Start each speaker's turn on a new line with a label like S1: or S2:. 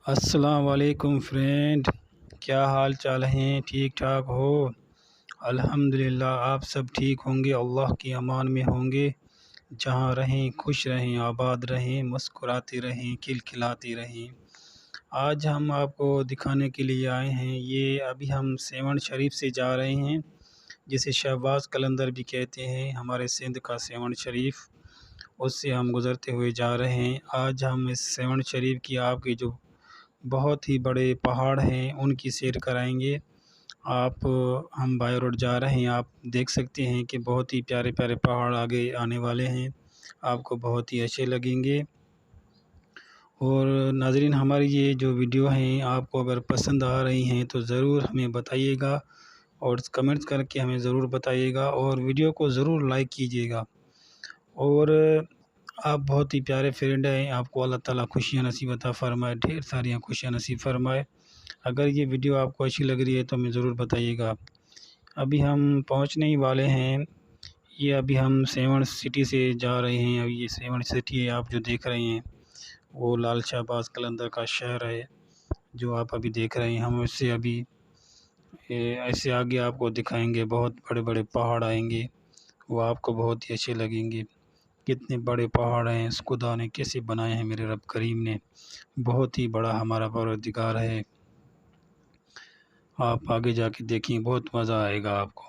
S1: अस्सलाम वालेकुम फ्रेंड, क्या हाल चाल हैं? ठीक ठाक हो? अल्हम्दुलिल्लाह आप सब ठीक होंगे, अल्लाह की अमान में होंगे। जहाँ रहें खुश रहें, आबाद रहें, मुस्कुराते रहें, खिलखिलाते रहें। आज हम आपको दिखाने के लिए आए हैं, ये अभी हम सेवन शरीफ से जा रहे हैं, जिसे शहबाज कलंदर भी कहते हैं। हमारे सिंध का सेवन शरीफ, उससे हम गुज़रते हुए जा रहे हैं। आज हम इस सेवन शरीफ की आपके जो बहुत ही बड़े पहाड़ हैं उनकी सैर कराएंगे। हम बाय रोड जा रहे हैं, आप देख सकते हैं कि बहुत ही प्यारे प्यारे पहाड़ आगे आने वाले हैं, आपको बहुत ही अच्छे लगेंगे। और नाज़रीन, हमारी ये जो वीडियो हैं आपको अगर पसंद आ रही हैं तो ज़रूर हमें बताइएगा और कमेंट्स करके हमें ज़रूर बताइएगा और वीडियो को ज़रूर लाइक कीजिएगा। और आप बहुत ही प्यारे फ्रेंड हैं, आपको अल्लाह ताला खुशियाँ नसीब अता फ़रमाए, ढेर सारियाँ खुशियाँ नसीब फ़रमाए। अगर ये वीडियो आपको अच्छी लग रही है तो हमें ज़रूर बताइएगा। अभी हम पहुंचने ही वाले हैं। ये अभी हम सेवन सिटी से जा रहे हैं। अभी ये सेवन सिटी है, आप जो देख रहे हैं वो लाल शहबाज कलंदर का शहर है जो आप अभी देख रहे हैं। हम इससे अभी ऐसे आगे आपको दिखाएंगे, बहुत बड़े बड़े पहाड़ आएंगे, वो आपको बहुत ही अच्छे लगेंगे। कितने बड़े पहाड़ हैं, इस खुदा ने कैसे बनाए हैं, मेरे रब करीम ने। बहुत ही बड़ा हमारा परवरदिगार है। आप आगे जाके देखें, बहुत मज़ा आएगा आपको।